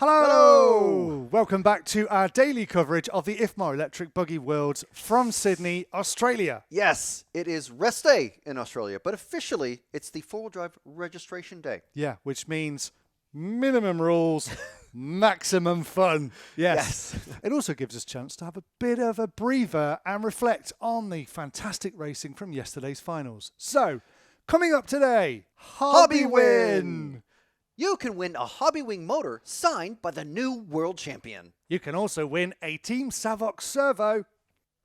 Hello! Welcome back to our daily coverage of the IFMAR Electric Buggy Worlds from Sydney, Australia. Yes, it is rest day in Australia, but officially it's the four-wheel drive registration day. Yeah, which means minimum rules, maximum fun. Yes. It also gives us a chance to have a bit of a breather and reflect on the fantastic racing from yesterday's finals. So, coming up today, Hobbywing! You can win a Hobbywing motor signed by the new world champion. You can also win a Team Savox servo.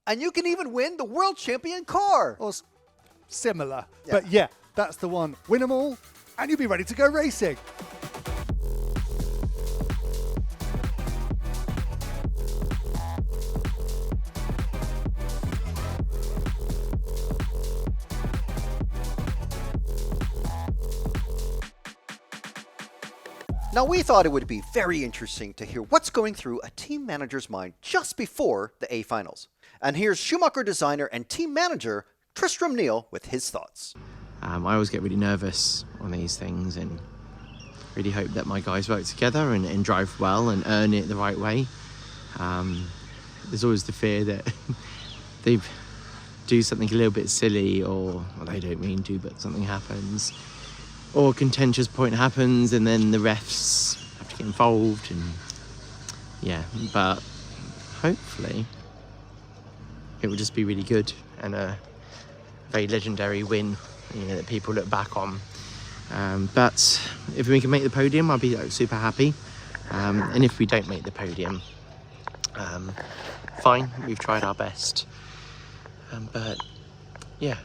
And you can even win the world champion car. Or similar. Yeah. But yeah, that's the one. Win them all, and you'll be ready to go racing. Now, we thought it would be very interesting to hear what's going through a team manager's mind just before the A finals. And here's Schumacher designer and team manager Tristram Neal with his thoughts. I always get really nervous on these things and really hope that my guys work together and drive well and earn it the right way. There's always the fear that they do something a little bit silly, or well, they don't mean to, but something happens. Or a contentious point happens and then the refs have to get involved, and yeah, but hopefully it will just be really good and a very legendary win, that people look back on. But if we can make the podium, I'll be super happy. And if we don't make the podium, fine, we've tried our best. But yeah,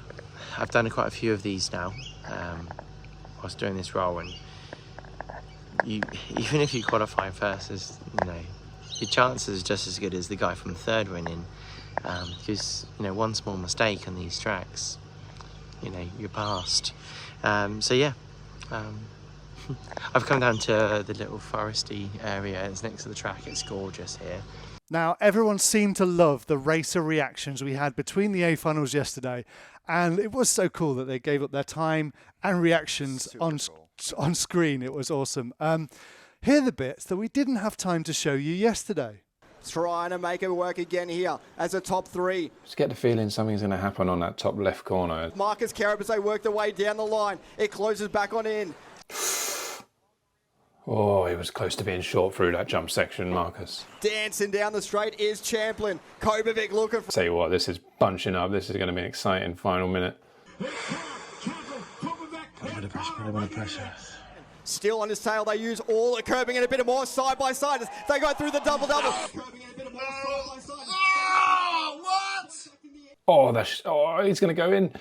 I've done quite a few of these now. Whilst doing this role, and even if you qualify first, your chances are just as good as the guy from third winning, because one small mistake on these tracks, you're past. So yeah, I've come down to the little foresty area. It's next to the track. It's gorgeous here. Now, everyone seemed to love the racer reactions we had between the A finals yesterday, and it was so cool that they gave up their time and reactions on screen. It was awesome. Here are the bits that we didn't have time to show you yesterday. Trying to make it work again here as a top three. Just get the feeling something's going to happen on that top left corner. Marcus Carab as they work their way down the line. It closes back on in. Oh, he was close to being short through that jump section, Marcus. Dancing down the straight is Champlin. Kobovic looking for... Tell you what, this is bunching up. This is going to be an exciting final minute. Pressure. Still on his tail, they use all the curbing and a bit more side by side as they go through the double-double. Oh, he's going to go in.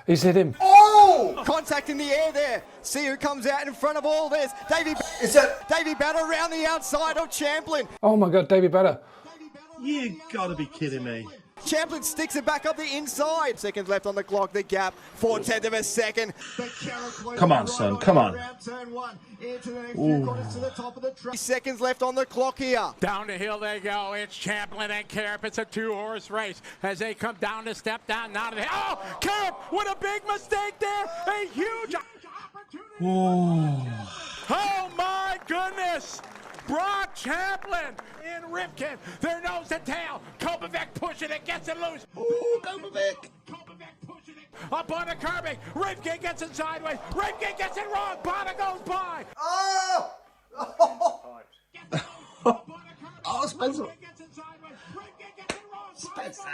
He's hit him. Oh! Contact in the air there. See who comes out in front of all this. Davey Batta around the outside of Champlin. Oh my God, Davey Batta. You gotta be kidding me. Champlin sticks it back up the inside. Seconds left on the clock. The gap, 4/10 of a second. Come on, son. Come on. 3 seconds left on the clock here. Down the hill they go. It's Champlin and Carap. It's a two-horse race as they come down the step down now to the hill. Oh, Carap with a big mistake there. A huge opportunity. Oh my goodness. Broc, Champlin, in Ripken, their nose to tail. Kobovic pushing it, gets it loose. Ooh, Kobovic pushing it up on the curbing. Ripken gets it sideways. Ripken gets it wrong. Batta goes by. Oh! Oh, Spencer. Spencer.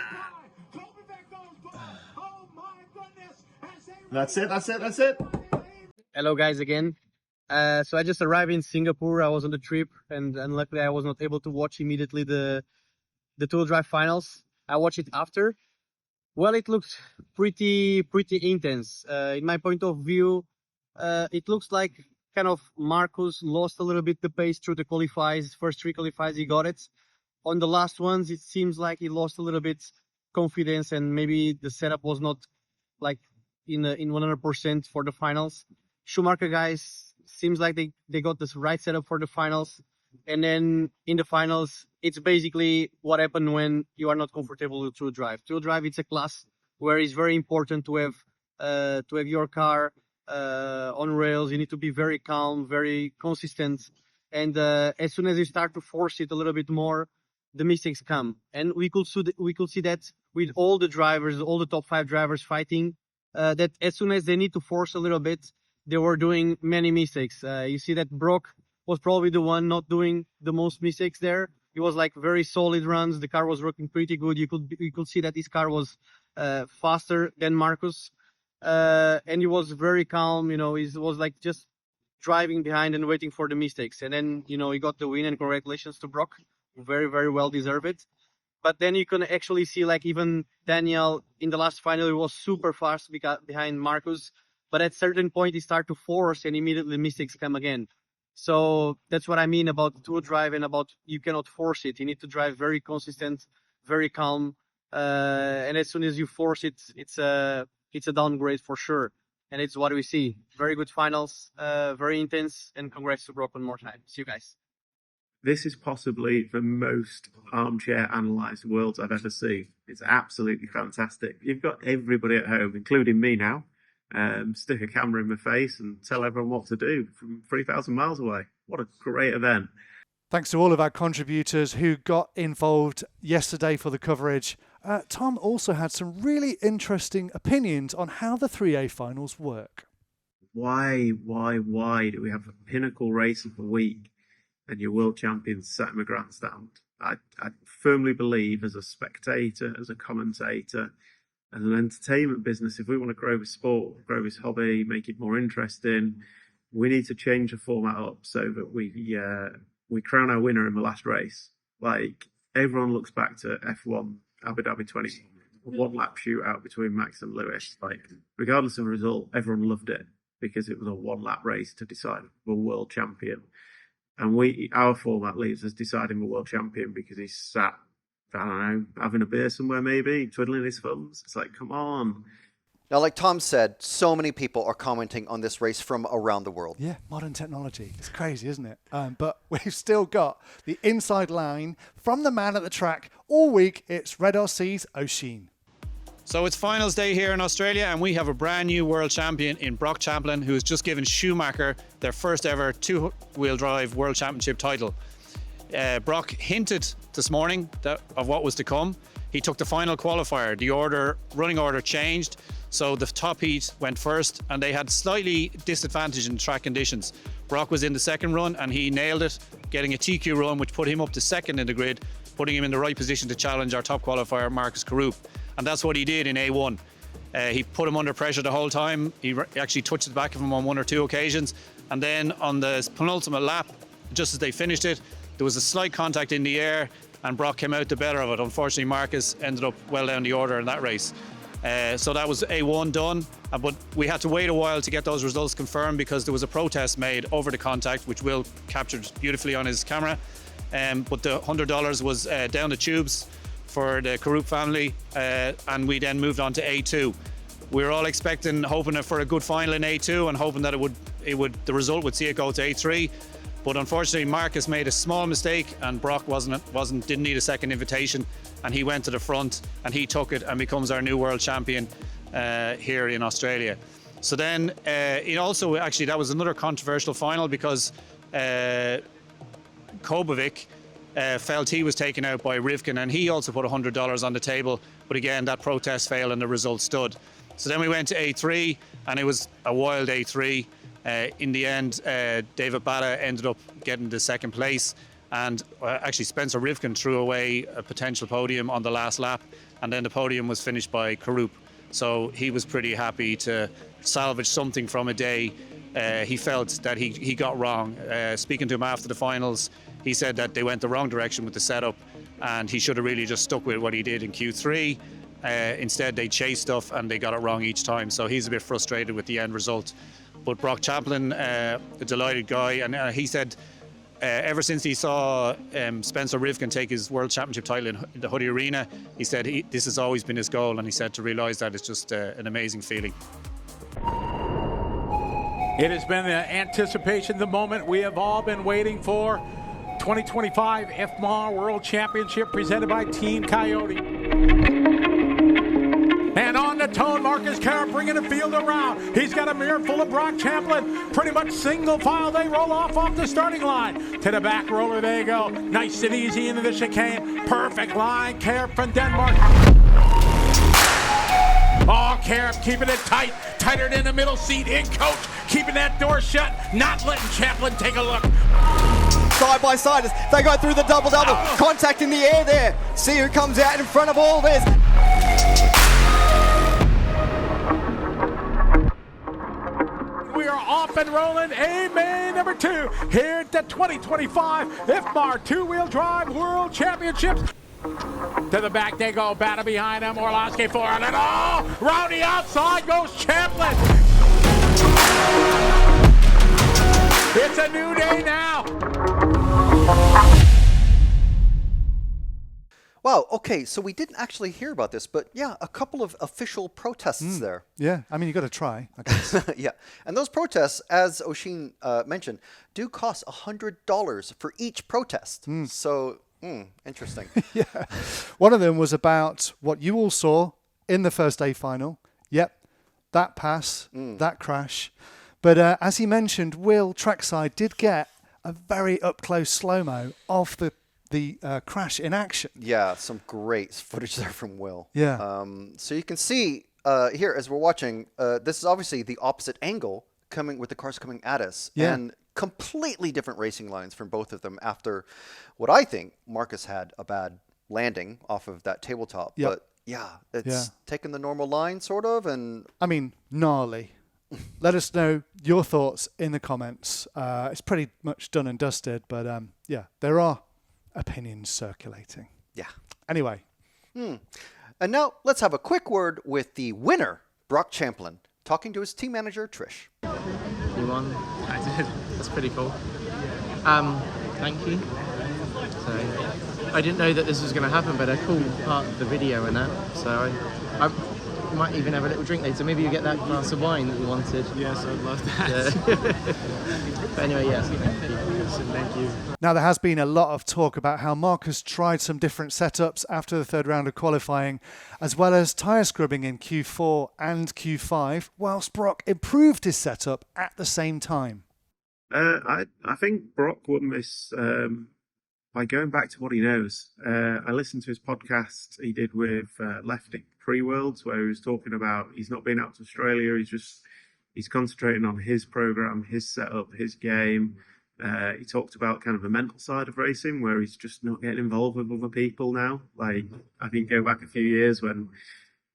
That's it. Hello guys again. So I just arrived in Singapore. I was on the trip, and luckily I was not able to watch immediately the two-wheel drive finals. I watched it after. Well, it looked pretty intense. In my point of view, it looks like kind of Marcus lost a little bit the pace through the qualifiers. First three qualifiers he got it. On the last ones, it seems like he lost a little bit confidence, and maybe the setup was not like in 100% for the finals. Schumacher guys, seems like they got this right setup for the finals, and then in the finals it's basically what happened when you are not comfortable with two-wheel drive. Two-wheel drive, it's a class where it's very important to have your car on rails. You need to be very calm, very consistent, And as soon as you start to force it a little bit more, the mistakes come. And we could see that with all the drivers, all the top 5 drivers fighting, that as soon as they need to force a little bit, they were doing many mistakes. You see that Broc was probably the one not doing the most mistakes there. It was like very solid runs. The car was working pretty good. You could see that his car was faster than Marcus, and he was very calm. He was like just driving behind and waiting for the mistakes. And then he got the win, and congratulations to Broc, very, very well deserved it. But then you can actually see like even Daniel in the last final, he was super fast behind Marcus. But at certain point, he started to force, and immediately mistakes come again. So that's what I mean about the tour drive and about you cannot force it. You need to drive very consistent, very calm. And as soon as you force it, it's a downgrade for sure. And it's what we see. Very good finals, very intense, and congrats to Broc one more time. See you guys. This is possibly the most armchair analysed Worlds I've ever seen. It's absolutely fantastic. You've got everybody at home, including me now, stick a camera in my face and tell everyone what to do from 3,000 miles away. What a great event. Thanks to all of our contributors who got involved yesterday for the coverage. Tom also had some really interesting opinions on how the 3A finals work. Why do we have a pinnacle race of the week and your world champions sat in a grandstand? I firmly believe, as a spectator, as a commentator, as an entertainment business, if we want to grow the sport, grow this hobby, make it more interesting, we need to change the format up so that we crown our winner in the last race. Like, everyone looks back to F1 Abu Dhabi 20, a one-lap shootout between Max and Lewis. Like, regardless of the result, everyone loved it because it was a one-lap race to decide the world champion. And our format leaves us deciding the world champion because he's sat, I don't know, having a beer somewhere maybe, twiddling his thumbs. It's like, come on. Now, like Tom said, so many people are commenting on this race from around the world. Yeah, modern technology. It's crazy, isn't it? But we've still got the inside line from the man at the track. All week, it's Red RC's Oisin. So it's finals day here in Australia, and we have a brand new world champion in Broc Champlin, who has just given Schumacher their first ever two-wheel drive world championship title. Broc hinted this morning of what was to come. He took the final qualifier. The running order changed, so the top heat went first, and they had slightly disadvantage in track conditions. Broc was in the second run, and he nailed it, getting a TQ run, which put him up to second in the grid, putting him in the right position to challenge our top qualifier, Marcus Karup. And that's what he did in A1. He put him under pressure the whole time. He actually touched the back of him on one or two occasions. And then on the penultimate lap, just as they finished it, there was a slight contact in the air, and Broc came out the better of it. Unfortunately, Marcus ended up well down the order in that race. So that was A1 done, but we had to wait a while to get those results confirmed because there was a protest made over the contact, which Will captured beautifully on his camera. But the $100 was down the tubes for the Karup family, and we then moved on to A2. We were all expecting, hoping for a good final in A2, and hoping that the result would see it go to A3. But unfortunately, Marcus made a small mistake, and Broc didn't need a second invitation, and he went to the front, and he took it and becomes our new world champion here in Australia. So then, that was another controversial final because Kobovic felt he was taken out by Rivkin, and he also put $100 on the table, but again that protest failed and the result stood. So then we went to A3, and it was a wild A3. In the end, Davey Batta ended up getting the second place, and actually Spencer Rivkin threw away a potential podium on the last lap, and then the podium was finished by Karup. So he was pretty happy to salvage something from a day he felt that he got wrong. Speaking to him after the finals, he said that they went the wrong direction with the setup, and he should have really just stuck with what he did in Q3. Instead, they chased stuff and they got it wrong each time. So he's a bit frustrated with the end result. But Broc Champlin, a delighted guy, and he said ever since he saw Spencer Rivkin take his world championship title in the Hoodie Arena, he said this has always been his goal, and he said to realise that is just an amazing feeling. It has been the anticipation, the moment we have all been waiting for. 2025 IFMAR World Championship presented by Team Coyote. And on the tone, Marcus Carr bringing the field around. He's got a mirror full of Broc Champlin. Pretty much single file, they roll off the starting line. To the back roller they go. Nice and easy into the chicane. Perfect line, Carr from Denmark. Oh, Carr keeping it tight. Tighter than the middle seat in coach. Keeping that door shut. Not letting Champlin take a look. Side by side as they go through the double-double. Contact in the air there. See who comes out in front of all this. We are off and rolling. Amen number 2 here at the 2025 IFMAR two-wheel drive World Championships. To the back they go. Batta behind him. Orlowski forward. And oh! Round the outside goes Champlin. It's a new day now. Wow, okay, so we didn't actually hear about this, but yeah, a couple of official protests there. Yeah, I mean, you got to try, I guess. Yeah, and those protests, as Oisin mentioned, do cost $100 for each protest. So, interesting. Yeah. One of them was about what you all saw in the first day final. Yep, that pass, that crash. But as he mentioned, Will Trackside did get a very up-close slow-mo of the crash in action. Yeah, some great footage there from Will. Yeah. So you can see here as we're watching, this is obviously the opposite angle coming with the cars coming at us. Yeah. And completely different racing lines from both of them after what I think Marcus had a bad landing off of that tabletop. Yep. But yeah, it's taking the normal line sort of. And I mean, gnarly. Let us know your thoughts in the comments. It's pretty much done and dusted, but yeah, there are opinions circulating. Yeah. Anyway. And now let's have a quick word with the winner, Broc Champlin, talking to his team manager, Trish. You won? I did. That's pretty cool. Thank you. So, I didn't know that this was going to happen, but a cool part of the video and that. So I might even have a little drink later. Maybe you get that glass of wine that you wanted. Yes, I'd love that. Yeah. But anyway, yes, Thank you. Now, there has been a lot of talk about how Marcus tried some different setups after the third round of qualifying, as well as tyre scrubbing in Q4 and Q5, whilst Broc improved his setup at the same time. I think Broc won this by going back to what he knows. I listened to his podcast he did with Lefty Pre-Worlds, where he was talking about he's not been out to Australia. He's concentrating on his program, his setup, his game. He talked about kind of the mental side of racing, where he's just not getting involved with other people now. Like, I think go back a few years when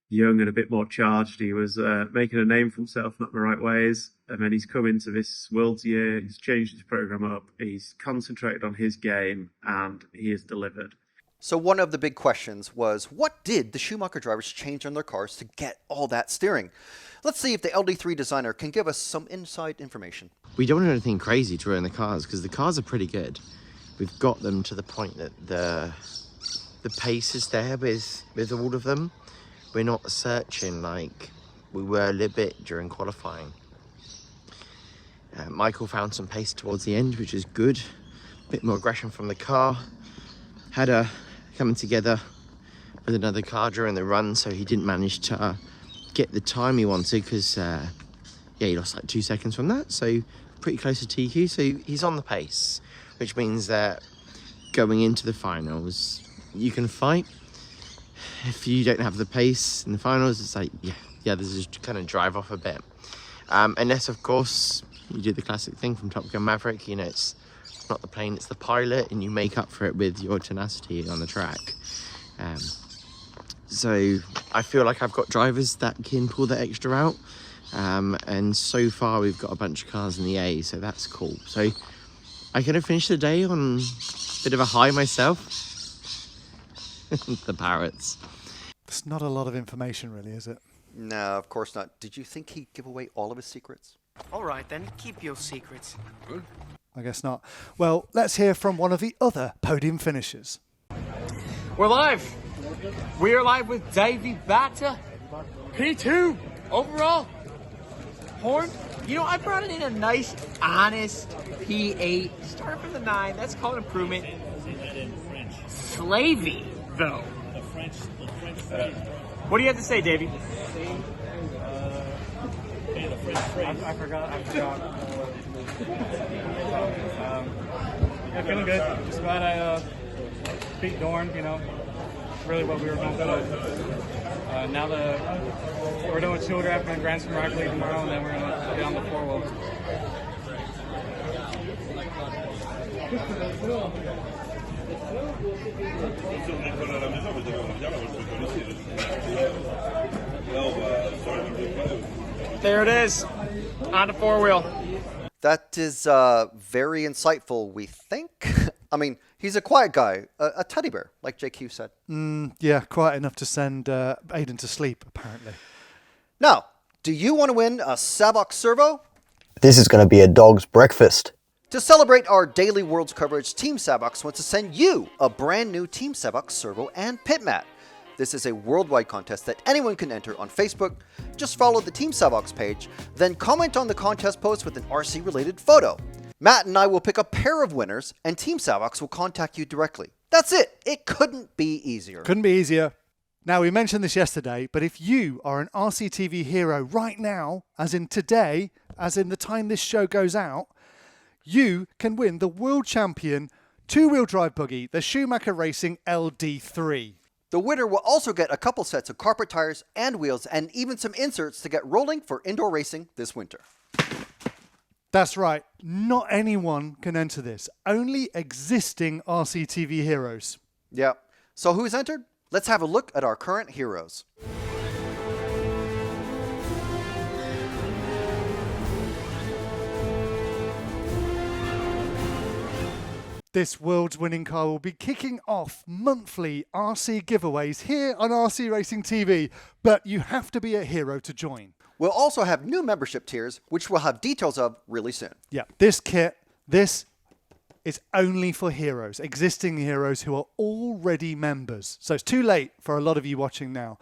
young and a bit more charged, he was making a name for himself, not the right ways. And then he's come into this World's year, he's changed his program up, he's concentrated on his game, and he has delivered. So one of the big questions was, what did the Schumacher drivers change on their cars to get all that steering? Let's see if the LD3 designer can give us some inside information. We don't want anything crazy to ruin the cars, because the cars are pretty good. We've got them to the point that the pace is there with all of them. We're not searching like we were a little bit during qualifying. Michael found some pace towards the end, which is good. A bit more aggression from the car. Hara coming together with another car during the run, so he didn't manage to get the time he wanted, because he lost like 2 seconds from that, so pretty close to TQ. So he's on the pace, which means that going into the finals you can fight. If you don't have the pace in the finals, it's like the others just kind of drive off a bit, unless of course you do the classic thing from Top Gun Maverick, you know, it's not the plane, it's the pilot, and you make up for it with your tenacity on the track. So I feel like I've got drivers that can pull that extra out, and so far we've got a bunch of cars in the A, so that's cool. So I kind of finished the day on a bit of a high myself. The parrots. There's not a lot of information really, is it? No, of course not. Did you think he'd give away all of his secrets? All right then, keep your secrets. I guess not. Well, let's hear from one of the other podium finishers. We're live. We are live with Davey Batta, P2 overall. Horn, you know, I brought it in a nice, honest P8. Starting from the 9, that's called improvement. Slavey, though. What do you have to say, Davey? I forgot. Yeah, feeling good. Just glad I beat Dorn, really what we were going for. Now we're doing two draft and Grand Slam Rock League tomorrow, and then we're going to get on the four-wheel. There it is, on the four-wheel. That is very insightful, we think. I mean, he's a quiet guy, a teddy bear, like JQ said. Yeah, quiet enough to send Aiden to sleep, apparently. Now, do you want to win a Savox servo? This is going to be a dog's breakfast. To celebrate our daily Worlds coverage, Team Savox wants to send you a brand new Team Savox servo and pit mat. This is a worldwide contest that anyone can enter on Facebook. Just follow the Team Savox page, then comment on the contest post with an RC-related photo. Matt and I will pick a pair of winners, and Team Savox will contact you directly. That's it. It couldn't be easier. Couldn't be easier. Now, we mentioned this yesterday, but if you are an RCTV hero right now, as in today, as in the time this show goes out, you can win the World Champion two-wheel drive buggy, the Schumacher Racing LD3. The winner will also get a couple sets of carpet tires and wheels and even some inserts to get rolling for indoor racing this winter. That's right. Not anyone can enter this. Only existing RCTV heroes. Yeah. So who's entered? Let's have a look at our current heroes. This world's winning car will be kicking off monthly RC giveaways here on RC Racing TV, but you have to be a hero to join. We'll also have new membership tiers, which we'll have details of really soon. Yeah, this kit, this is only for heroes, existing heroes who are already members. So it's too late for a lot of you watching now.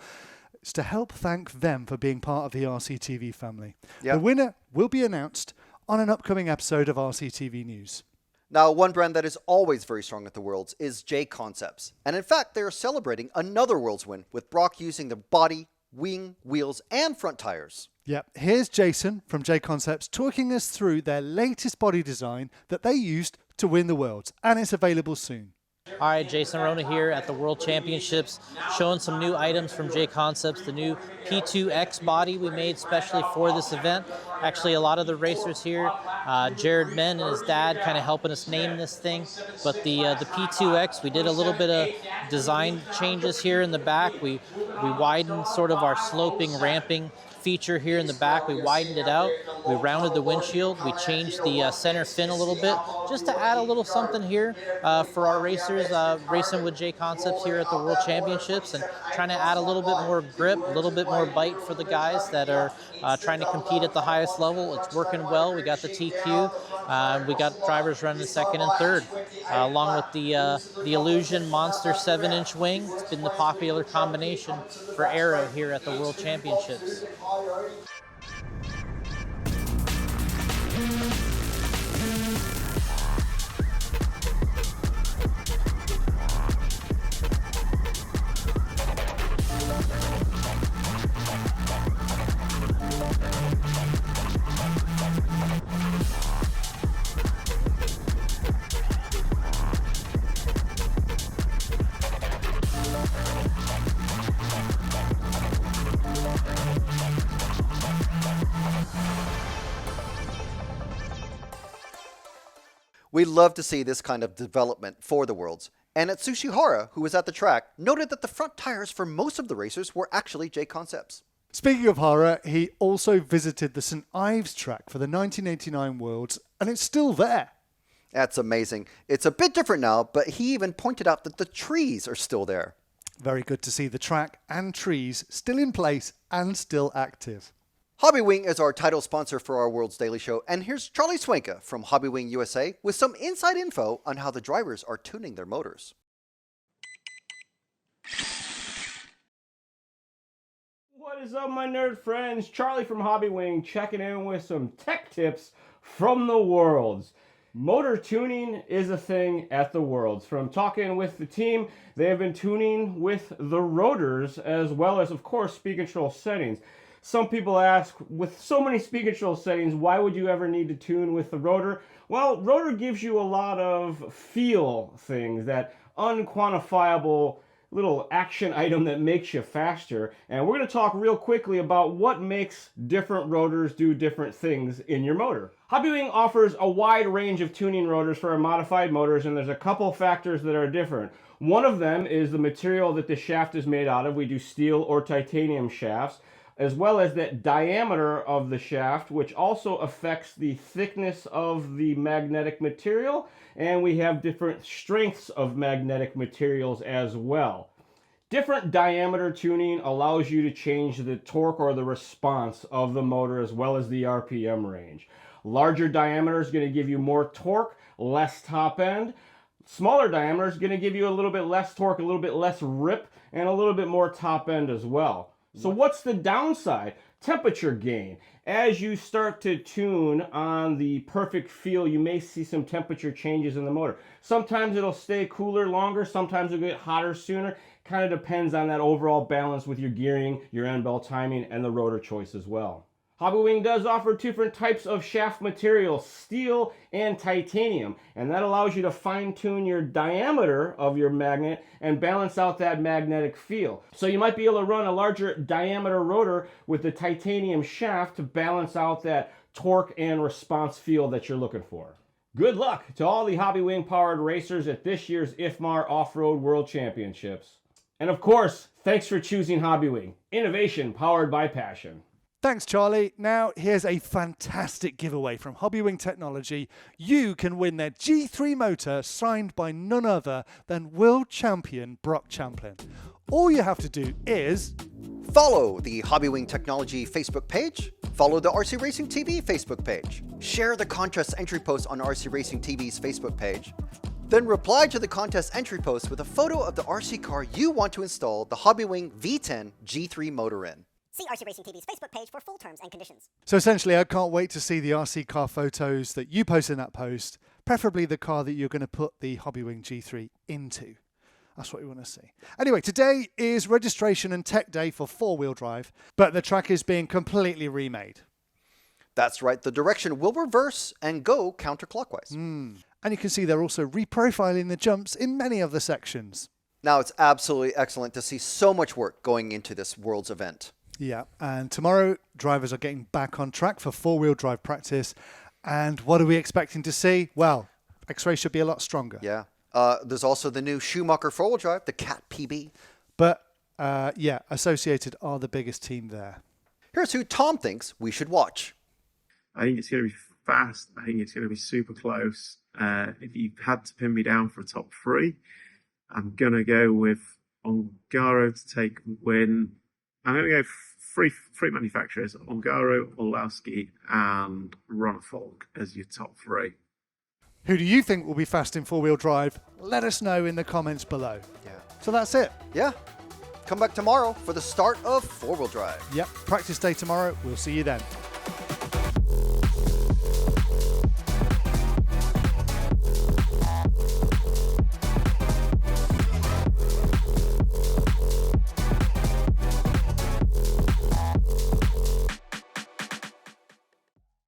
It's to help thank them for being part of the RCTV family. Yep. The winner will be announced on an upcoming episode of RCTV News. Now, one brand that is always very strong at the Worlds is JConcepts. And in fact, they are celebrating another Worlds win with Broc using the body, wing, wheels, and front tires. Yep, here's Jason from JConcepts talking us through their latest body design that they used to win the Worlds, and it's available soon. All right, Jason Rona here at the World Championships, showing some new items from JConcepts, the new P2X body we made specially for this event. Actually, a lot of the racers here, Jared Menn and his dad kind of helping us name this thing. But the P2X, we did a little bit of design changes here in the back. We widened sort of our sloping, ramping feature here in the back. We widened it out. We rounded the windshield. We changed the center fin a little bit just to add a little something here for our racers racing with JConcepts here at the World Championships and trying to add a little bit more grip, a little bit more bite for the guys that are trying to compete at the highest level. It's working well. We got the TQ. We got drivers running second and third, along with the Illusion Monster 7-inch wing. It's been the popular combination for aero here at the World Championships. We love to see this kind of development for the Worlds. And Atsushi Hara, who was at the track, noted that the front tires for most of the racers were actually JConcepts. Speaking of Hara, he also visited the St. Ives track for the 1989 Worlds, and it's still there. That's amazing. It's a bit different now, but he even pointed out that the trees are still there. Very good to see the track and trees still in place and still active. Hobbywing is our title sponsor for our Worlds Daily Show, and here's Charlie Swanka from Hobbywing USA with some inside info on how the drivers are tuning their motors. What is up, my nerd friends? Charlie from Hobbywing checking in with some tech tips from the Worlds. Motor tuning is a thing at the Worlds. From talking with the team, they have been tuning with the rotors as well as, of course, speed control settings. Some people ask, with so many speed control settings, why would you ever need to tune with the rotor? Well, rotor gives you a lot of feel things, that unquantifiable little action item that makes you faster. And we're going to talk real quickly about what makes different rotors do different things in your motor. Hobbywing offers a wide range of tuning rotors for our modified motors, and there's a couple factors that are different. One of them is the material that the shaft is made out of. We do steel or titanium shafts, as well as that diameter of the shaft, which also affects the thickness of the magnetic material, and we have different strengths of magnetic materials as well. Different diameter tuning allows you to change the torque or the response of the motor as well as the RPM range. Larger diameter is going to give you more torque, less top end. Smaller diameter is going to give you a little bit less torque, a little bit less rip, and a little bit more top end as well. So what's the downside? Temperature gain. As you start to tune on the perfect feel, you may see some temperature changes in the motor. Sometimes it'll stay cooler longer, sometimes it'll get hotter sooner. Kind of depends on that overall balance with your gearing, your end bell timing, and the rotor choice as well. Hobbywing does offer different types of shaft material, steel and titanium, and that allows you to fine-tune your diameter of your magnet and balance out that magnetic feel. So you might be able to run a larger diameter rotor with the titanium shaft to balance out that torque and response feel that you're looking for. Good luck to all the Hobbywing powered racers at this year's IFMAR Off-Road World Championships. And of course, thanks for choosing Hobbywing, innovation powered by passion. Thanks, Charlie. Now, here's a fantastic giveaway from Hobbywing Technology. You can win their G3 motor signed by none other than world champion Broc Champlin. All you have to do is follow the Hobbywing Technology Facebook page, follow the RC Racing TV Facebook page, share the contest entry post on RC Racing TV's Facebook page, then reply to the contest entry post with a photo of the RC car you want to install the Hobbywing V10 G3 motor in. See RC Racing TV's Facebook page for full terms and conditions. So essentially, I can't wait to see the RC car photos that you post in that post, preferably the car that you're going to put the Hobbywing G3 into. That's what we want to see. Anyway, today is registration and tech day for four-wheel drive, but the track is being completely remade. That's right, the direction will reverse and go counterclockwise. And you can see they're also reprofiling the jumps in many of the sections. Now, it's absolutely excellent to see so much work going into this Worlds event. Yeah, and tomorrow, drivers are getting back on track for four-wheel drive practice. And what are we expecting to see? Well, X-Ray should be a lot stronger. Yeah. There's also the new Schumacher four-wheel drive, the Cat PB. But, yeah, Associated are the biggest team there. Here's who Tom thinks we should watch. I think it's going to be fast. I think it's going to be super close. If you had to pin me down for a top three, I'm going to go with Ongaro to take win. I'm going to go three manufacturers, Ongaro, Orlowski, and Ronfolk as your top three. Who do you think will be fast in four-wheel drive? Let us know in the comments below. Yeah. So that's it. Yeah. Come back tomorrow for the start of four-wheel drive. Yep. Practice day tomorrow. We'll see you then.